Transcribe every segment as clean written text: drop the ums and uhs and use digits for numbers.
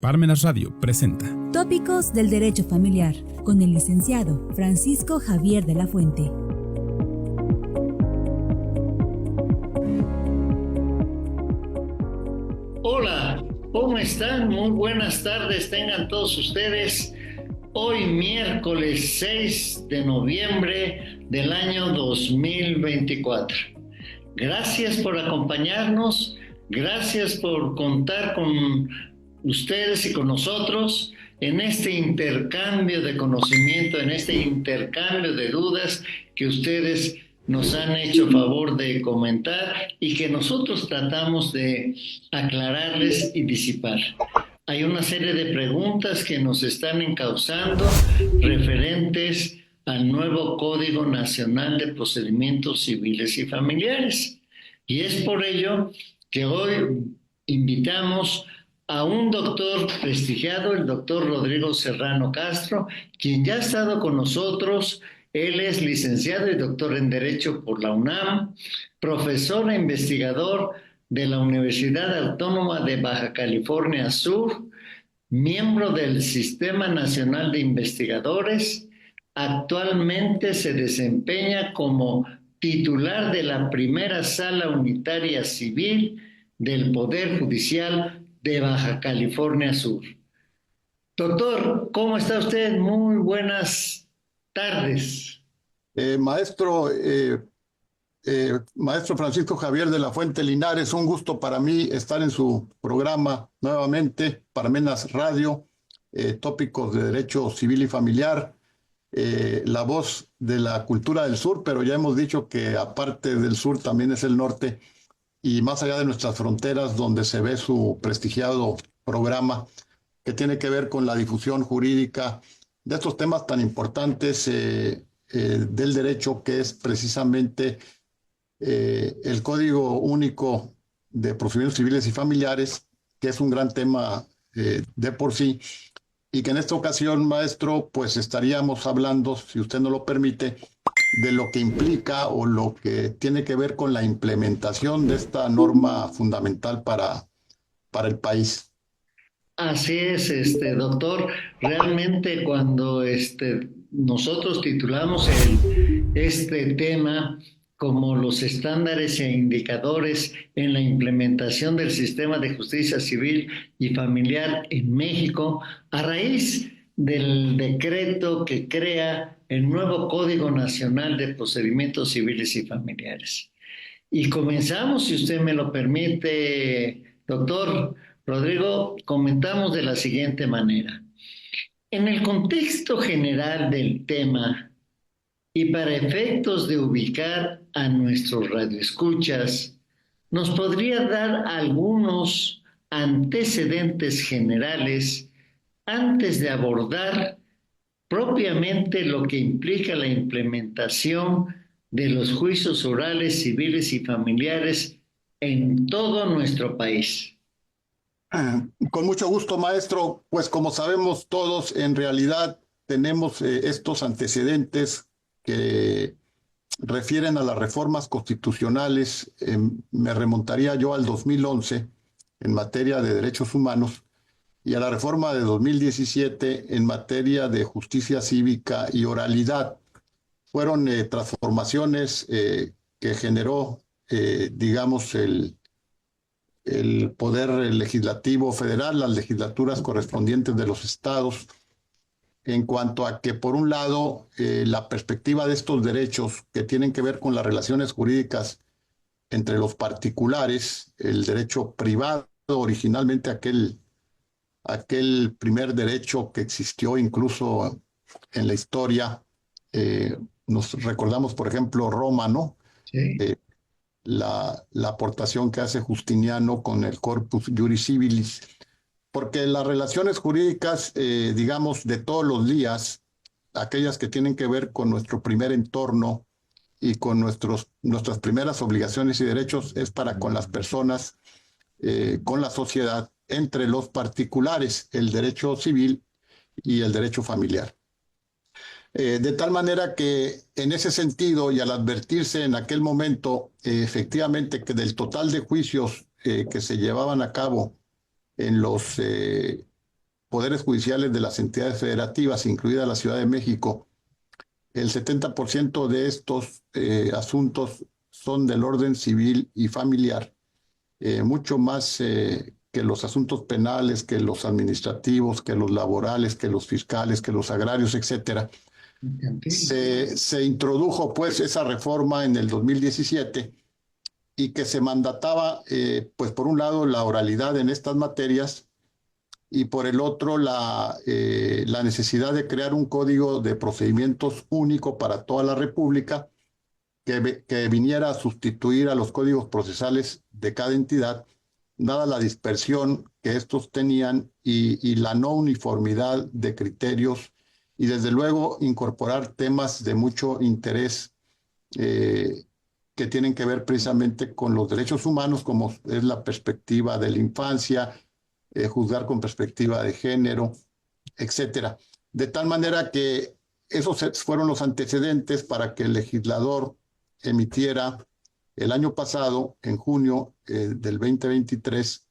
Parmenas Radio presenta Tópicos del Derecho Familiar, con el licenciado Francisco Javier de la Fuente. Hola, ¿cómo están? Muy buenas tardes tengan todos ustedes. Hoy miércoles 6 de noviembre del año 2024. Gracias por acompañarnos, gracias por contar con ustedes y con nosotros en este intercambio de conocimiento, en este intercambio de dudas que ustedes nos han hecho favor de comentar y que nosotros tratamos de aclararles y disipar. Hay una serie de preguntas que nos están encauzando referentes al nuevo Código Nacional de Procedimientos Civiles y Familiares. Y es por ello que hoy invitamos a un doctor prestigiado, el doctor Rodrigo Serrano Castro, quien ya ha estado con nosotros. Él es licenciado y doctor en Derecho por la UNAM, profesor e investigador de la Universidad Autónoma de Baja California Sur, miembro del Sistema Nacional de Investigadores. Actualmente se desempeña como titular de la Primera Sala Unitaria Civil del Poder Judicial de Baja California Sur. Doctor, ¿cómo está usted? Muy buenas tardes. Maestro Francisco Javier de la Fuente Linares, un gusto para mí estar en su programa nuevamente, Parmenas Radio, tópicos de derecho civil y familiar, la voz de la cultura del sur, pero ya hemos dicho que aparte del sur también es el norte y más allá de nuestras fronteras donde se ve su prestigiado programa que tiene que ver con la difusión jurídica de estos temas tan importantes del derecho, que es precisamente el Código Único de Procedimientos Civiles y Familiares, que es un gran tema de por sí, y que en esta ocasión, maestro, pues estaríamos hablando, si usted no lo permite, de lo que implica o lo que tiene que ver con la implementación de esta norma fundamental para el país. Así es, doctor. Realmente cuando nosotros titulamos este tema como los estándares e indicadores en la implementación del sistema de justicia civil y familiar en México, a raíz del decreto que crea el nuevo Código Nacional de Procedimientos Civiles y Familiares. Y comenzamos, si usted me lo permite, doctor Rodrigo, comentamos de la siguiente manera. En el contexto general del tema y para efectos de ubicar a nuestros radioescuchas, ¿nos podría dar algunos antecedentes generales antes de abordar propiamente lo que implica la implementación de los juicios orales, civiles y familiares en todo nuestro país? Con mucho gusto, maestro. Pues como sabemos todos, en realidad tenemos estos antecedentes que refieren a las reformas constitucionales. Me remontaría yo al 2011 en materia de derechos humanos y a la reforma de 2017 en materia de justicia cívica y oralidad. Fueron transformaciones que generó, digamos, el Poder Legislativo Federal, las legislaturas correspondientes de los estados, en cuanto a que, por un lado, la perspectiva de estos derechos que tienen que ver con las relaciones jurídicas entre los particulares, el derecho privado, originalmente aquel primer derecho que existió incluso en la historia, nos recordamos, por ejemplo, Roma, ¿no? Sí. La aportación que hace Justiniano con el Corpus Juris Civilis, porque las relaciones jurídicas, digamos, de todos los días, aquellas que tienen que ver con nuestro primer entorno y con nuestras primeras obligaciones y derechos, es para con las personas, con la sociedad, entre los particulares, el derecho civil y el derecho familiar. De tal manera que en ese sentido, y al advertirse en aquel momento efectivamente que del total de juicios que se llevaban a cabo en los poderes judiciales de las entidades federativas, incluida la Ciudad de México, el 70% de estos asuntos son del orden civil y familiar, mucho más que los asuntos penales, que los administrativos, que los laborales, que los fiscales, que los agrarios, etcétera. Se introdujo pues esa reforma en el 2017 y que se mandataba, pues por un lado, la oralidad en estas materias y por el otro la necesidad de crear un código de procedimientos único para toda la República que viniera a sustituir a los códigos procesales de cada entidad, dada la dispersión que estos tenían y la no uniformidad de criterios, y desde luego incorporar temas de mucho interés que tienen que ver precisamente con los derechos humanos, como es la perspectiva de la infancia, juzgar con perspectiva de género, etcétera. De tal manera que esos fueron los antecedentes para que el legislador emitiera el año pasado, en junio del 2023,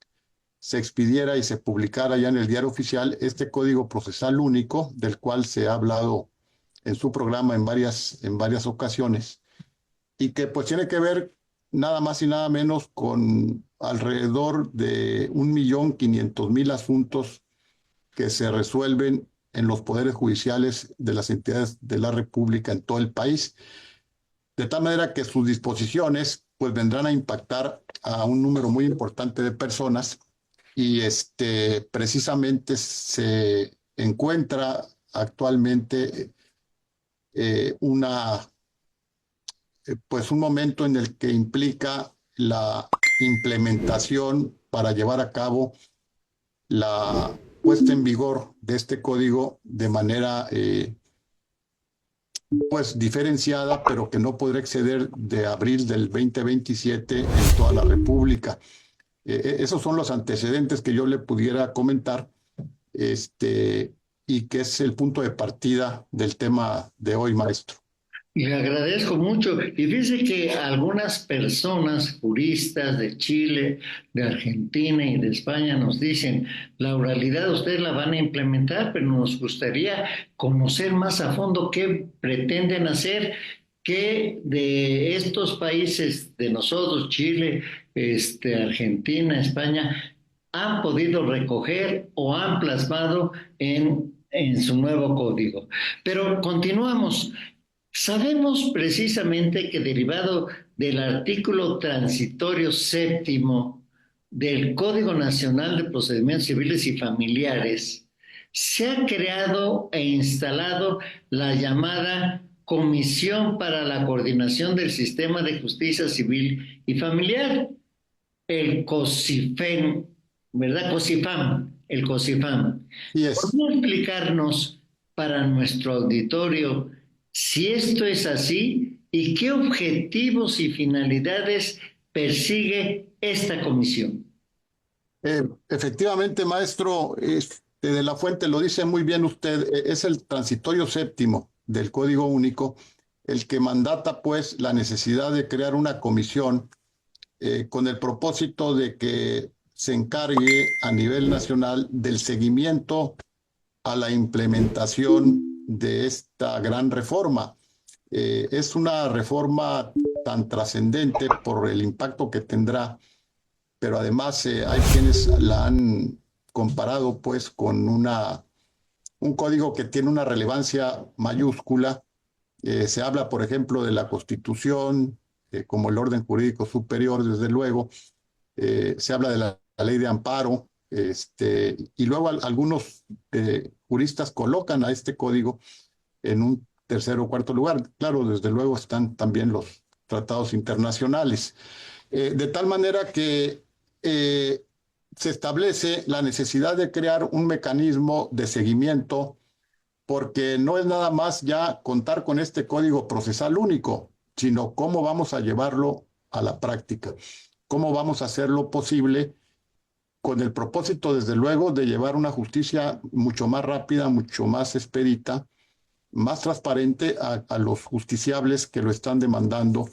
se expidiera y se publicara ya en el Diario Oficial este Código Procesal Único, del cual se ha hablado en su programa en varias ocasiones, y que pues tiene que ver nada más y nada menos con alrededor de 1.500.000 asuntos que se resuelven en los poderes judiciales de las entidades de la República en todo el país, de tal manera que sus disposiciones pues vendrán a impactar a un número muy importante de personas, y precisamente se encuentra actualmente pues un momento en el que implica la implementación para llevar a cabo la puesta en vigor de este código de manera pues diferenciada, pero que no podrá exceder de abril del 2027 en toda la República. Esos son los antecedentes que yo le pudiera comentar, y que es el punto de partida del tema de hoy, maestro. Le agradezco mucho. Y fíjese que algunas personas, juristas de Chile, de Argentina y de España, nos dicen, la oralidad ustedes la van a implementar, pero nos gustaría conocer más a fondo qué pretenden hacer, qué de estos países de nosotros, Chile, Argentina, España, han podido recoger o han plasmado en su nuevo código. Pero continuamos. Sabemos precisamente que derivado del artículo transitorio séptimo del Código Nacional de Procedimientos Civiles y Familiares, se ha creado e instalado la llamada Comisión para la Coordinación del Sistema de Justicia Civil y Familiar, el COSIFEM, ¿verdad? COSIFAM, el COSIFAM. Yes. ¿Podría explicarnos para nuestro auditorio si esto es así y qué objetivos y finalidades persigue esta comisión? Efectivamente, maestro, de la Fuente, lo dice muy bien usted, es el transitorio séptimo del Código Único el que mandata pues la necesidad de crear una comisión con el propósito de que se encargue a nivel nacional del seguimiento a la implementación de esta gran reforma. Es una reforma tan trascendente por el impacto que tendrá, pero además hay quienes la han comparado pues con un código que tiene una relevancia mayúscula. Se habla, por ejemplo, de la Constitución como el orden jurídico superior, desde luego. Se habla de la ley de amparo, y luego algunos juristas colocan a este código en un tercer o cuarto lugar. Claro, desde luego están también los tratados internacionales. De tal manera que se establece la necesidad de crear un mecanismo de seguimiento, porque no es nada más ya contar con este código procesal único, sino cómo vamos a llevarlo a la práctica, cómo vamos a hacerlo posible, con el propósito, desde luego, de llevar una justicia mucho más rápida, mucho más expedita, más transparente a los justiciables que lo están demandando,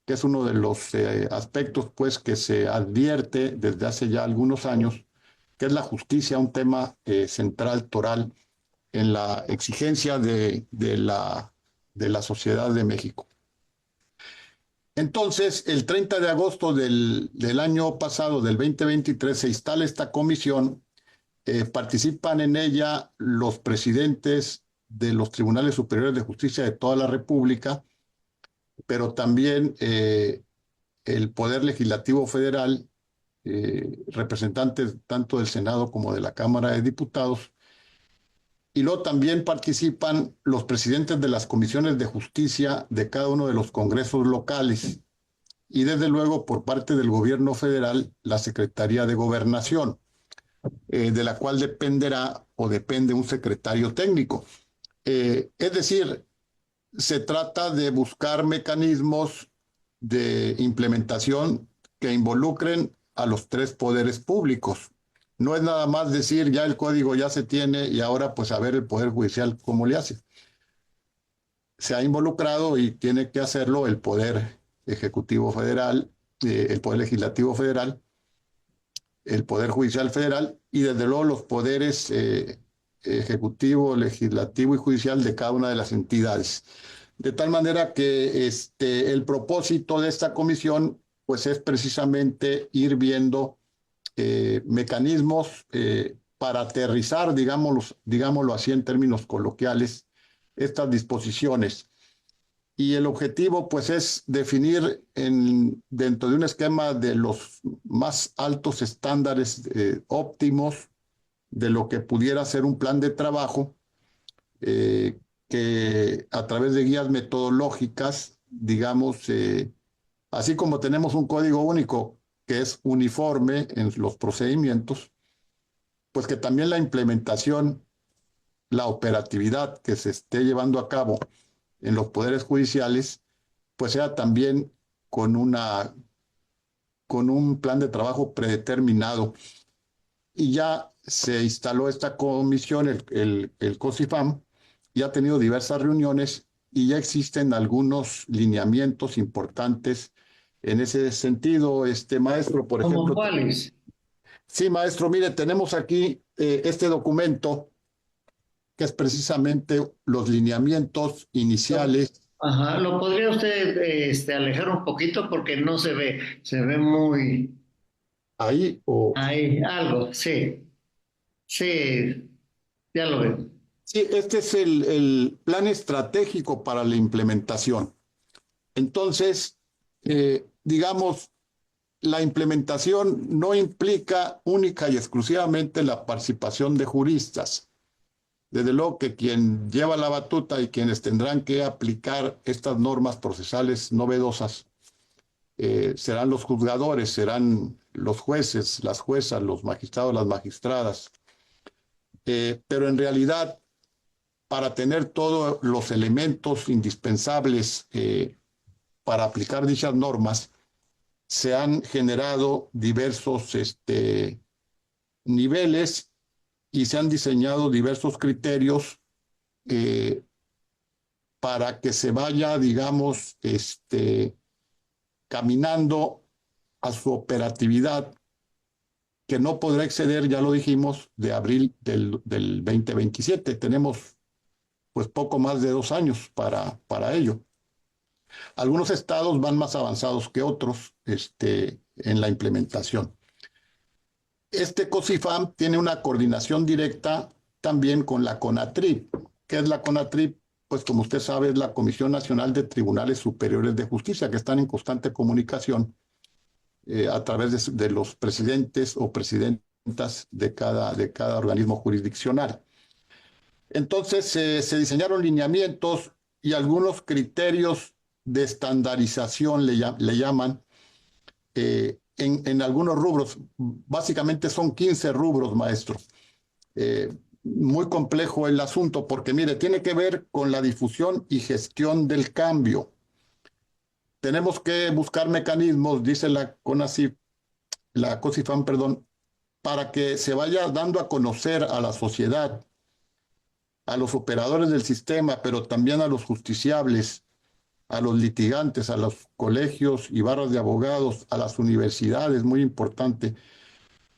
que es uno de los aspectos pues, que se advierte desde hace ya algunos años, que es la justicia, un tema central, toral, en la exigencia de la sociedad de México. Entonces, el 30 de agosto del año pasado, del 2023, se instala esta comisión. Participan en ella los presidentes de los tribunales superiores de justicia de toda la República, pero también el Poder Legislativo Federal, representantes tanto del Senado como de la Cámara de Diputados, y luego también participan los presidentes de las comisiones de justicia de cada uno de los congresos locales, y desde luego por parte del gobierno federal, la Secretaría de Gobernación, de la cual dependerá o depende un secretario técnico. Es decir, se trata de buscar mecanismos de implementación que involucren a los tres poderes públicos. No es nada más decir ya el código ya se tiene y ahora pues a ver el Poder Judicial cómo le hace. Se ha involucrado y tiene que hacerlo el Poder Ejecutivo Federal, el Poder Legislativo Federal, el Poder Judicial Federal y desde luego los poderes ejecutivo, legislativo y judicial de cada una de las entidades. De tal manera que el propósito de esta comisión pues es precisamente ir viendo mecanismos para aterrizar, digámoslo así en términos coloquiales, estas disposiciones. Y el objetivo pues es definir dentro de un esquema de los más altos estándares óptimos de lo que pudiera ser un plan de trabajo que a través de guías metodológicas, digamos, así como tenemos un código único que es uniforme en los procedimientos, pues que también la implementación, la operatividad que se esté llevando a cabo en los poderes judiciales, pues sea también con un plan de trabajo predeterminado. Y ya se instaló esta comisión, el COSIFAM, y ha tenido diversas reuniones y ya existen algunos lineamientos importantes en ese sentido, maestro, por ejemplo. ¿Cómo cuáles? Sí, maestro, mire, tenemos aquí este documento que es precisamente los lineamientos iniciales. Ajá, ¿lo podría usted alejar un poquito porque no se ve muy... Ahí, o... Ahí, algo, sí, sí, ya lo veo. Sí, este es el plan estratégico para la implementación. Entonces, digamos, la implementación no implica única y exclusivamente la participación de juristas. Desde luego que quien lleva la batuta y quienes tendrán que aplicar estas normas procesales novedosas serán los juzgadores, serán los jueces, las juezas, los magistrados, las magistradas. Pero en realidad, para tener todos los elementos indispensables para aplicar dichas normas, se han generado diversos niveles y se han diseñado diversos criterios para que se vaya, digamos, caminando a su operatividad, que no podrá exceder, ya lo dijimos, de abril del 2027. Tenemos pues poco más de 2 años para ello. Algunos estados van más avanzados que otros en la implementación. Este COSIFAM tiene una coordinación directa también con la CONATRIP. ¿Qué es la CONATRIP? Pues como usted sabe, es la Comisión Nacional de Tribunales Superiores de Justicia, que están en constante comunicación a través de los presidentes o presidentas de cada organismo jurisdiccional. Entonces se diseñaron lineamientos y algunos criterios de estandarización, le llaman, en algunos rubros. Básicamente son 15 rubros, maestro. Muy complejo el asunto porque, mire, tiene que ver con la difusión y gestión del cambio. Tenemos que buscar mecanismos, dice la COSIFAM, perdón, para que se vaya dando a conocer a la sociedad, a los operadores del sistema, pero también a los justiciables, a los litigantes, a los colegios y barras de abogados, a las universidades, muy importante,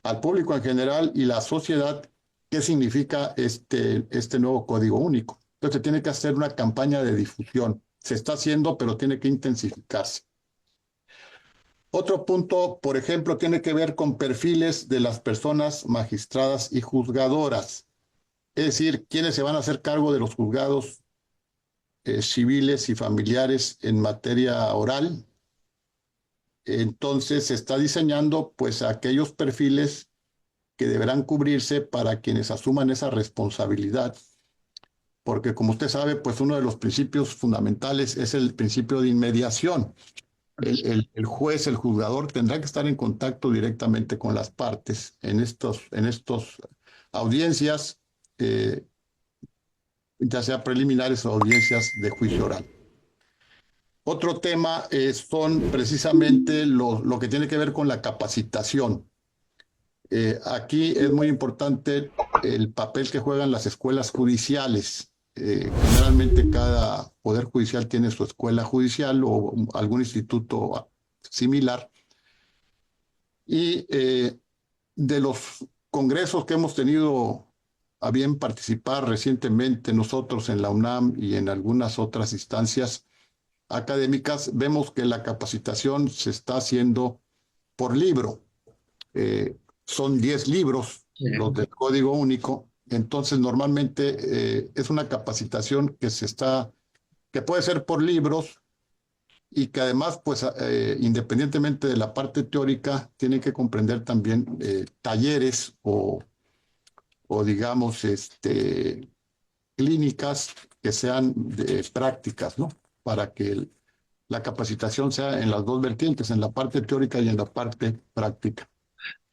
al público en general y la sociedad qué significa este nuevo código único. Entonces tiene que hacer una campaña de difusión. Se está haciendo, pero tiene que intensificarse. Otro punto, por ejemplo, tiene que ver con perfiles de las personas magistradas y juzgadoras, es decir, quiénes se van a hacer cargo de los juzgados civiles y familiares en materia oral. Entonces se está diseñando pues aquellos perfiles que deberán cubrirse para quienes asuman esa responsabilidad, porque como usted sabe, pues uno de los principios fundamentales es el principio de inmediación. El juez, el juzgador, tendrá que estar en contacto directamente con las partes en estos audiencias, ya sea preliminares o audiencias de juicio oral. Otro tema son precisamente lo que tiene que ver con la capacitación. Aquí es muy importante el papel que juegan las escuelas judiciales. Generalmente cada poder judicial tiene su escuela judicial o algún instituto similar. Y de los congresos que hemos tenido a bien participar recientemente nosotros en la UNAM y en algunas otras instancias académicas, vemos que la capacitación se está haciendo por libro. Son 10 libros, los del Código Único. Entonces, normalmente es una capacitación que puede ser por libros y que además, pues, independientemente de la parte teórica, tiene que comprender también talleres o digamos, clínicas que sean prácticas, ¿no? Para que la capacitación sea en las dos vertientes, en la parte teórica y en la parte práctica.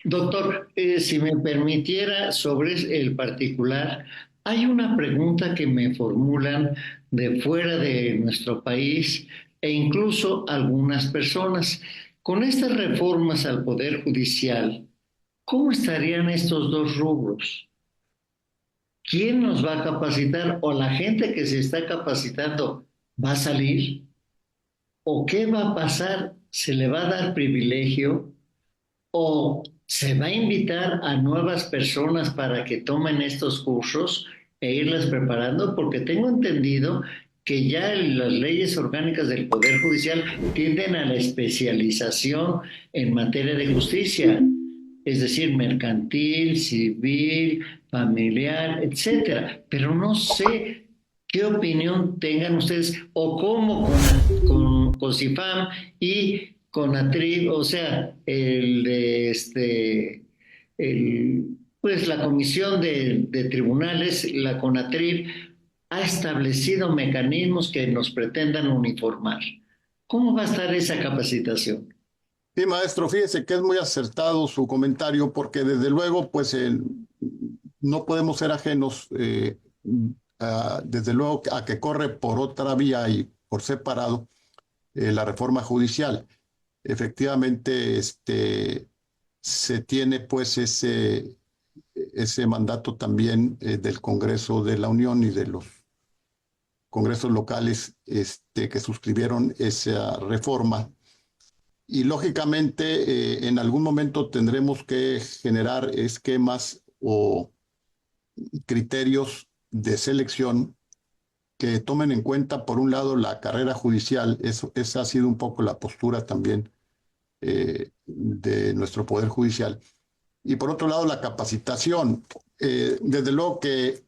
Doctor, si me permitiera sobre el particular, hay una pregunta que me formulan de fuera de nuestro país e incluso algunas personas. Con estas reformas al Poder Judicial, ¿cómo estarían estos dos rubros? ¿Quién nos va a capacitar o la gente que se está capacitando va a salir? ¿O qué va a pasar? ¿Se le va a dar privilegio? ¿O se va a invitar a nuevas personas para que tomen estos cursos e irlas preparando? Porque tengo entendido que ya las leyes orgánicas del Poder Judicial tienden a la especialización en materia de justicia, es decir, mercantil, civil, familiar, etcétera. Pero no sé qué opinión tengan ustedes o cómo con COSIFAM y CONATRIB, o sea, pues la Comisión de Tribunales, la CONATRIB, ha establecido mecanismos que nos pretendan uniformar. ¿Cómo va a estar esa capacitación? Sí, maestro, fíjese que es muy acertado su comentario porque desde luego, pues no podemos ser ajenos, desde luego, a que corre por otra vía y por separado la reforma judicial. Efectivamente, se tiene pues ese mandato también del Congreso de la Unión y de los congresos locales que suscribieron esa reforma. Y lógicamente en algún momento tendremos que generar esquemas o criterios de selección que tomen en cuenta, por un lado, la carrera judicial. Esa ha sido un poco la postura también de nuestro Poder Judicial. Y por otro lado, la capacitación. Desde luego que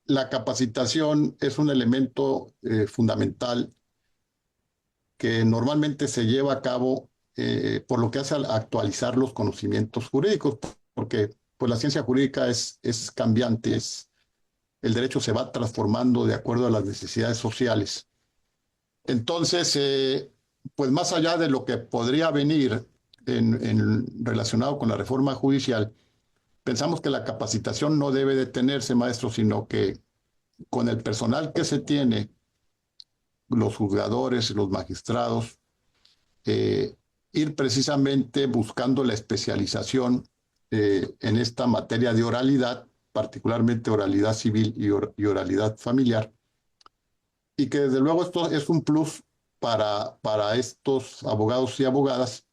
la capacitación es un elemento fundamental que normalmente se lleva a cabo por lo que hace a actualizar los conocimientos jurídicos, porque pues, la ciencia jurídica es cambiante, el derecho se va transformando de acuerdo a las necesidades sociales. Entonces, pues más allá de lo que podría venir relacionado con la reforma judicial, pensamos que la capacitación no debe detenerse, maestro, sino que con el personal que se tiene, los juzgadores, los magistrados, ir precisamente buscando la especialización en esta materia de oralidad, particularmente oralidad civil y oralidad familiar, y que desde luego esto es un plus para estos abogados y abogadas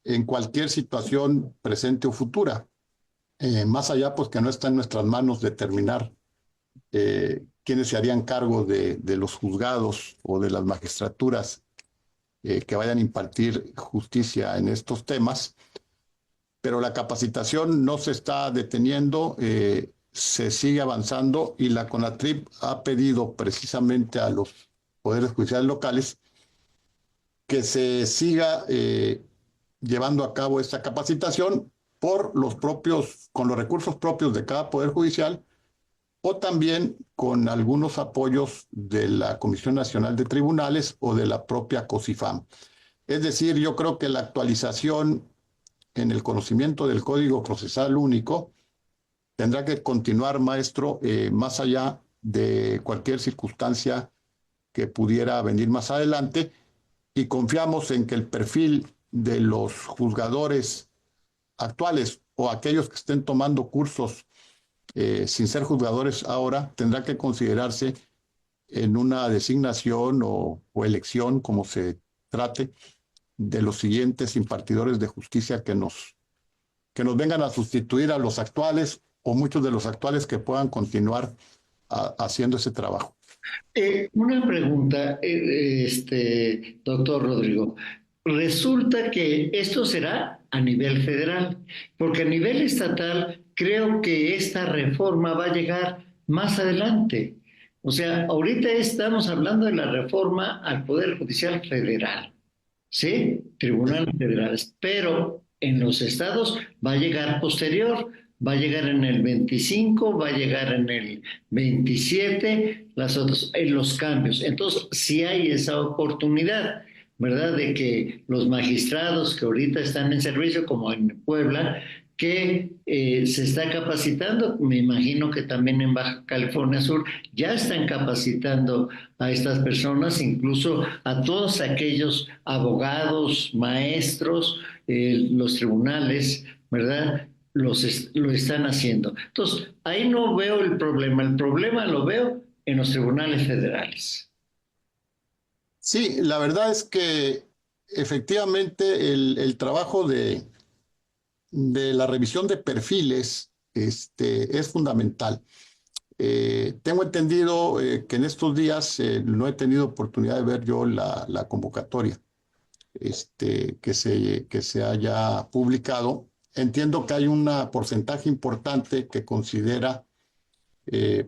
en cualquier situación presente o futura. Más allá, pues que no está en nuestras manos determinar quiénes se harían cargo de los juzgados o de las magistraturas que vayan a impartir justicia en estos temas, pero la capacitación no se está deteniendo, se sigue avanzando y la CONATRIP ha pedido precisamente a los poderes judiciales locales que se siga llevando a cabo esta capacitación con los recursos propios de cada poder judicial o también con algunos apoyos de la Comisión Nacional de Tribunales o de la propia COSIFAM. Es decir, yo creo que la actualización en el conocimiento del Código Procesal Único tendrá que continuar, maestro, más allá de cualquier circunstancia que pudiera venir más adelante, y confiamos en que el perfil de los juzgadores actuales o aquellos que estén tomando cursos sin ser juzgadores ahora, tendrá que considerarse en una designación o elección, como se trate, de los siguientes impartidores de justicia que nos vengan a sustituir a los actuales o muchos de los actuales que puedan continuar haciendo ese trabajo. Una pregunta, doctor Rodrigo. Resulta que esto será a nivel federal, porque a nivel estatal creo que esta reforma va a llegar más adelante. O sea, ahorita estamos hablando de la reforma al Poder Judicial Federal, ¿sí? Tribunales federales, pero en los estados va a llegar posterior, va a llegar en el 25, va a llegar en el 27, en los cambios. Entonces, sí hay esa oportunidad, ¿verdad? De que los magistrados que ahorita están en servicio, como en Puebla, que se está capacitando, me imagino que también en Baja California Sur ya están capacitando a estas personas, incluso a todos aquellos abogados, maestros, los tribunales, ¿verdad? Lo están haciendo. Entonces, ahí no veo el problema lo veo en los tribunales federales. Sí, la verdad es que efectivamente el trabajo de la revisión de perfiles es fundamental. Tengo entendido que en estos días no he tenido oportunidad de ver yo la convocatoria que se haya publicado. Entiendo que hay un porcentaje importante que considera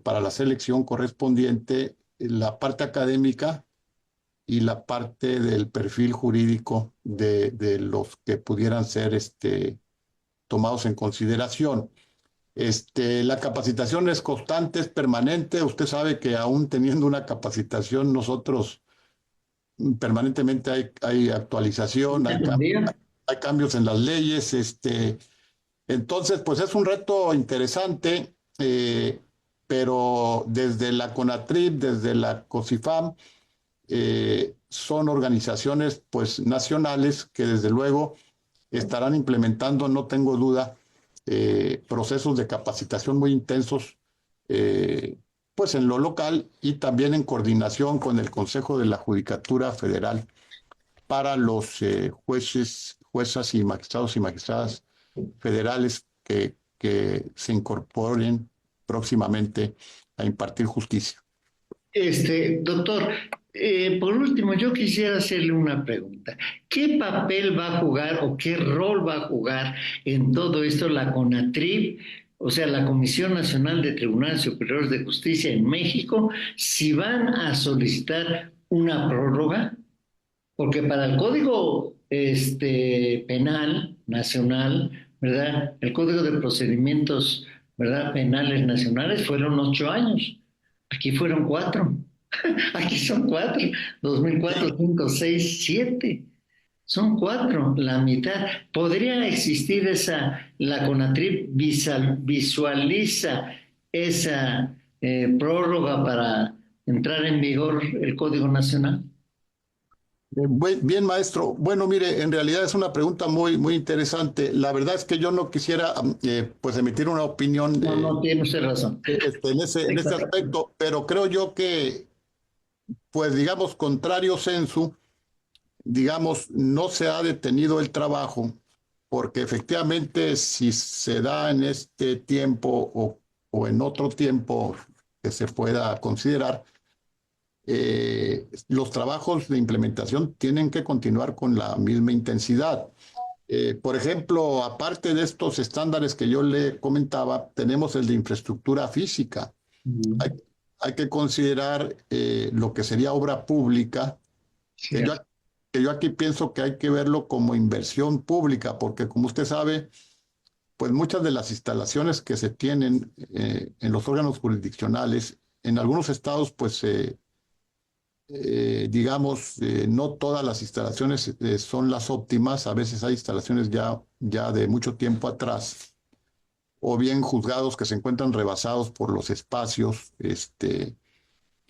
para la selección correspondiente la parte académica y la parte del perfil jurídico de los que pudieran ser tomados en consideración. La capacitación es constante, es permanente. Usted sabe que aún teniendo una capacitación, nosotros permanentemente hay actualización, hay cambios en las leyes. Entonces, pues es un reto interesante, pero desde la CONATRIP, desde la COSIFAM, son organizaciones pues nacionales que desde luego estarán implementando, no tengo duda, procesos de capacitación muy intensos, pues en lo local y también en coordinación con el Consejo de la Judicatura Federal para los jueces, juezas y magistradas federales que se incorporen próximamente a impartir justicia. Doctor, por último, yo quisiera hacerle una pregunta. ¿Qué papel va a jugar o qué rol va a jugar en todo esto la CONATRIP, o sea, la Comisión Nacional de Tribunales Superiores de Justicia en México, si van a solicitar una prórroga? Porque para el Código Penal Nacional, ¿verdad? El Código de Procedimientos, ¿verdad? Penales nacionales fueron 8 años. Aquí fueron 4. Aquí son 4. 2004, 5, 6, 7. Son 4, la mitad. ¿Podría existir la CONATRIP visualiza esa prórroga para entrar en vigor el Código Nacional? Bien, maestro. Bueno, mire, en realidad es una pregunta muy, muy interesante. La verdad es que yo no quisiera pues emitir una opinión no tiene usted razón. En ese aspecto, pero creo yo que, pues digamos, contrario sensu, digamos, no se ha detenido el trabajo porque efectivamente si se da en este tiempo o en otro tiempo que se pueda considerar, los trabajos de implementación tienen que continuar con la misma intensidad. Por ejemplo, aparte de estos estándares que yo le comentaba, tenemos el de infraestructura física. Hay, hay que considerar lo que sería obra pública, que yo, que yo aquí pienso que hay que verlo como inversión pública, porque como usted sabe, pues muchas de las instalaciones que se tienen en los órganos jurisdiccionales, en algunos estados, pues digamos, no todas las instalaciones son las óptimas, a veces hay instalaciones ya de mucho tiempo atrás, o bien juzgados que se encuentran rebasados por los espacios,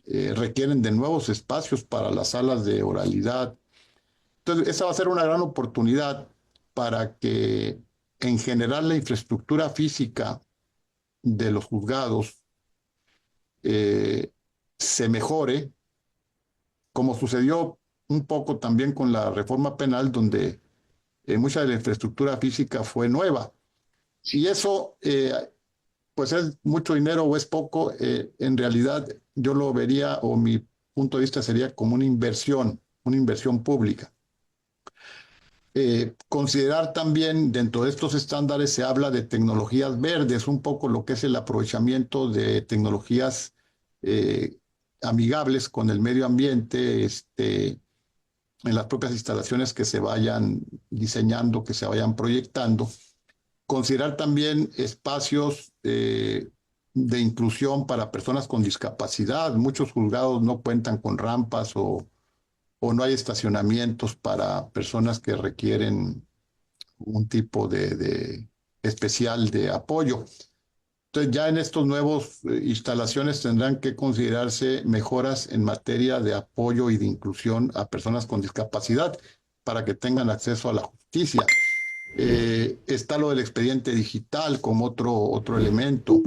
requieren de nuevos espacios para las salas de oralidad. Entonces, esa va a ser una gran oportunidad para que en general la infraestructura física de los juzgados se mejore, como sucedió un poco también con la reforma penal, donde mucha de la infraestructura física fue nueva. Y eso, pues es mucho dinero o es poco, en realidad yo lo vería, o mi punto de vista sería como una inversión pública. Considerar también dentro de estos estándares se habla de tecnologías verdes, un poco lo que es el aprovechamiento de tecnologías amigables con el medio ambiente, en las propias instalaciones que se vayan diseñando, que se vayan proyectando. Considerar también espacios de inclusión para personas con discapacidad. Muchos juzgados no cuentan con rampas o no hay estacionamientos para personas que requieren un tipo de especial de apoyo. Entonces, ya en estos nuevos instalaciones tendrán que considerarse mejoras en materia de apoyo y de inclusión a personas con discapacidad para que tengan acceso a la justicia. Está lo del expediente digital como otro elemento,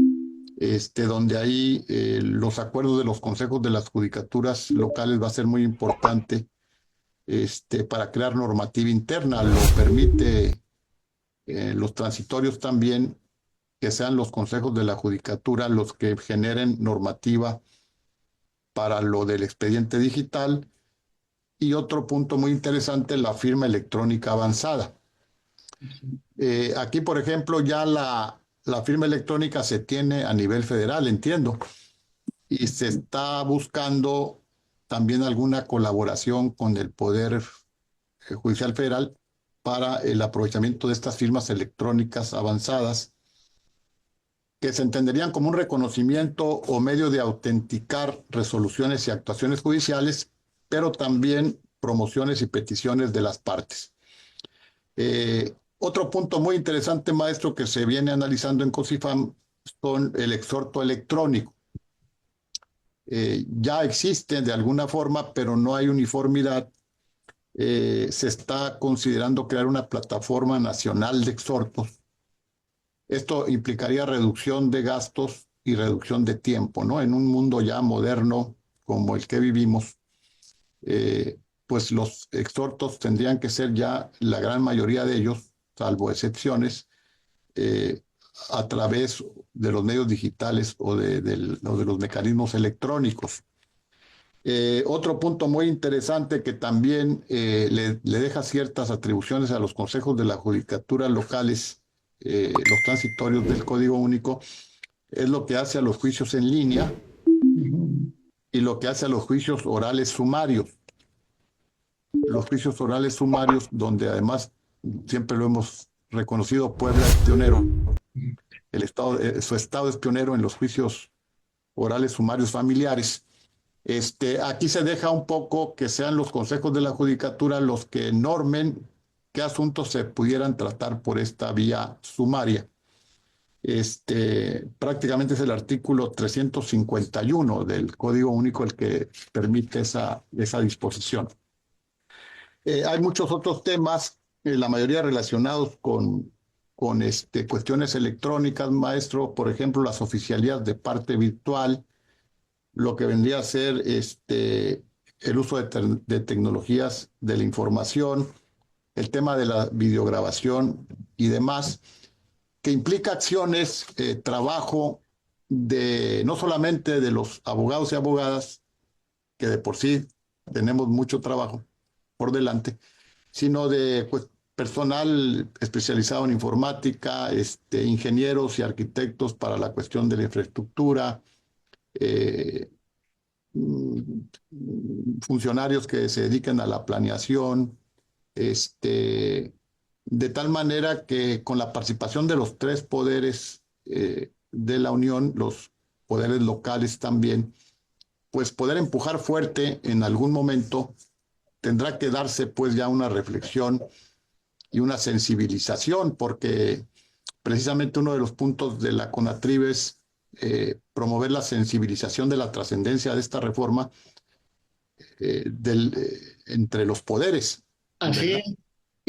donde ahí los acuerdos de los consejos de las judicaturas locales va a ser muy importante para crear normativa interna. Lo permite los transitorios también, que sean los consejos de la judicatura los que generen normativa para lo del expediente digital. Y otro punto muy interesante, la firma electrónica avanzada. Aquí, por ejemplo, ya la firma electrónica se tiene a nivel federal, entiendo, y se está buscando también alguna colaboración con el Poder Judicial Federal para el aprovechamiento de estas firmas electrónicas avanzadas, que se entenderían como un reconocimiento o medio de autenticar resoluciones y actuaciones judiciales, pero también promociones y peticiones de las partes. Otro punto muy interesante, maestro, que se viene analizando en COSIFAM son el exhorto electrónico. Ya existen de alguna forma, pero no hay uniformidad. Se está considerando crear una plataforma nacional de exhortos. Esto implicaría reducción de gastos y reducción de tiempo, ¿no? En un mundo ya moderno como el que vivimos, pues los exhortos tendrían que ser ya la gran mayoría de ellos, salvo excepciones, a través de los medios digitales o de los mecanismos electrónicos. Otro punto muy interesante que también le deja ciertas atribuciones a los consejos de la judicatura locales, los transitorios del Código Único, es lo que hace a los juicios en línea y lo que hace a los juicios orales sumarios. Los juicios orales sumarios, donde además siempre lo hemos reconocido, Puebla es pionero. Su estado es pionero en los juicios orales sumarios familiares. Aquí se deja un poco que sean los consejos de la judicatura los que normen qué asuntos se pudieran tratar por esta vía sumaria. Prácticamente es el artículo 351 del Código Único el que permite esa disposición. Hay muchos otros temas, la mayoría relacionados con cuestiones electrónicas, maestro, por ejemplo, las oficialías de parte virtual, lo que vendría a ser el uso de tecnologías de la información, el tema de la videograbación y demás, que implica acciones, trabajo no solamente de los abogados y abogadas, que de por sí tenemos mucho trabajo por delante, sino de pues, personal especializado en informática, ingenieros y arquitectos para la cuestión de la infraestructura, eh, funcionarios que se dediquen a la planeación, de tal manera que con la participación de los tres poderes de la Unión, los poderes locales también, pues poder empujar fuerte en algún momento, tendrá que darse pues ya una reflexión y una sensibilización, porque precisamente uno de los puntos de la CONATRIB es promover la sensibilización de la trascendencia de esta reforma entre los poderes. Así ¿verdad? es.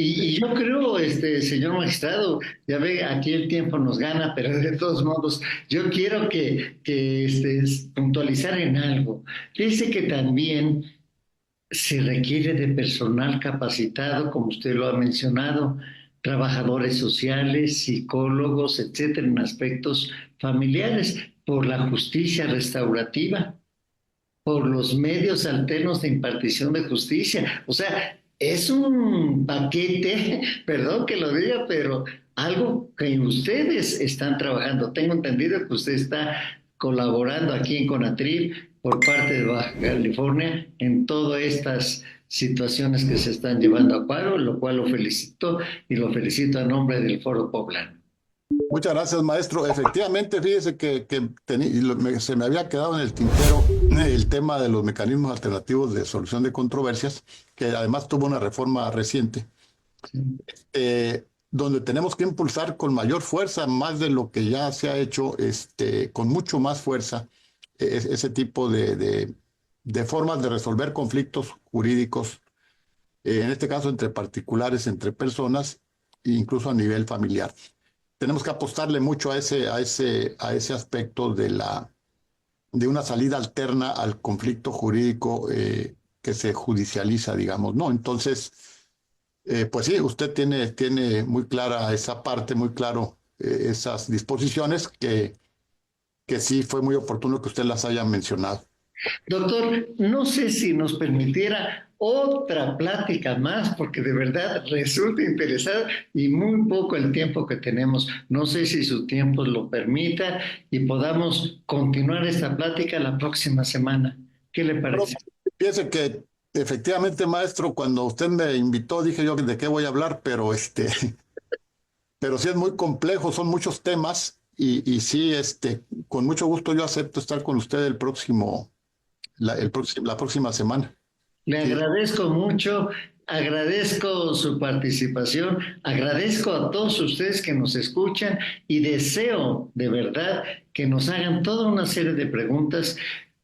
Y yo creo, señor magistrado, ya ve, aquí el tiempo nos gana, pero de todos modos, yo quiero que puntualizar en algo. Dice que también se requiere de personal capacitado, como usted lo ha mencionado, trabajadores sociales, psicólogos, etcétera, en aspectos familiares, por la justicia restaurativa, por los medios alternos de impartición de justicia. O sea, es un paquete, perdón que lo diga, pero algo que ustedes están trabajando. Tengo entendido que usted está colaborando aquí en CONATRIB por parte de Baja California en todas estas situaciones que se están llevando a cabo, lo cual lo felicito y lo felicito a nombre del Foro Poblano. Muchas gracias, maestro. Efectivamente, fíjese que se me había quedado en el tintero el tema de los mecanismos alternativos de solución de controversias, que además tuvo una reforma reciente, donde tenemos que impulsar con mayor fuerza, más de lo que ya se ha hecho, con mucho más fuerza, ese tipo de formas de resolver conflictos jurídicos, en este caso entre particulares, entre personas, e incluso a nivel familiar. Tenemos que apostarle mucho a ese aspecto de una salida alterna al conflicto jurídico que se judicializa, digamos, ¿no? Entonces, pues sí, usted tiene muy clara esa parte, muy claro esas disposiciones que sí fue muy oportuno que usted las haya mencionado. Doctor, no sé si nos permitiera otra plática más, porque de verdad resulta interesante y muy poco el tiempo que tenemos. No sé si su tiempo lo permita y podamos continuar esta plática la próxima semana. ¿Qué le Pero parece? piense que efectivamente, maestro, cuando usted me invitó, dije yo de qué voy a hablar, pero pero sí es muy complejo, son muchos temas y sí, con mucho gusto yo acepto estar con usted la próxima semana. Le Sí. agradezco mucho, agradezco su participación, agradezco a todos ustedes que nos escuchan y deseo de verdad que nos hagan toda una serie de preguntas.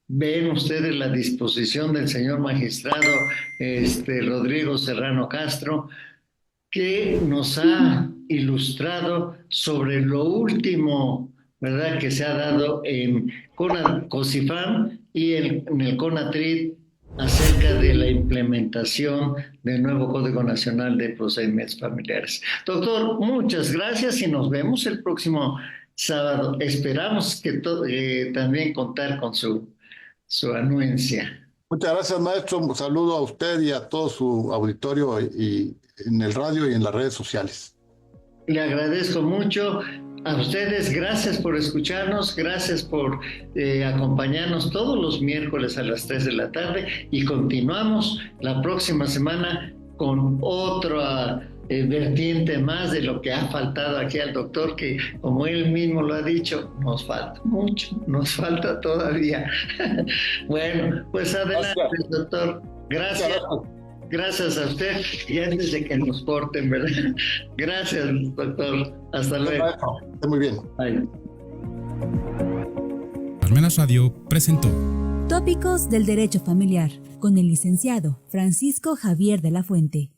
Ven ustedes la disposición del señor magistrado Rodrigo Serrano Castro, que nos ha ilustrado sobre lo último, ¿verdad?, que se ha dado en COSIFAM y en el CONATRIB acerca de la implementación del nuevo Código Nacional de Procedimientos Familiares. Doctor, muchas gracias y nos vemos el próximo sábado. Esperamos que también contar con su anuencia. Muchas gracias, maestro. Un saludo a usted y a todo su auditorio y en el radio y en las redes sociales. Le agradezco mucho a ustedes, gracias por escucharnos, gracias por acompañarnos todos los miércoles a las 3 de la tarde y continuamos la próxima semana con otra vertiente más de lo que ha faltado aquí al doctor, que como él mismo lo ha dicho, nos falta mucho, nos falta todavía. Bueno, pues adelante, gracias, doctor. Gracias. Gracias a usted y antes de que nos corten, ¿verdad? Gracias, doctor. Hasta luego. Muy bien. Bye. Parmenas Radio presentó Tópicos del Derecho Familiar con el licenciado Francisco Javier de la Fuente.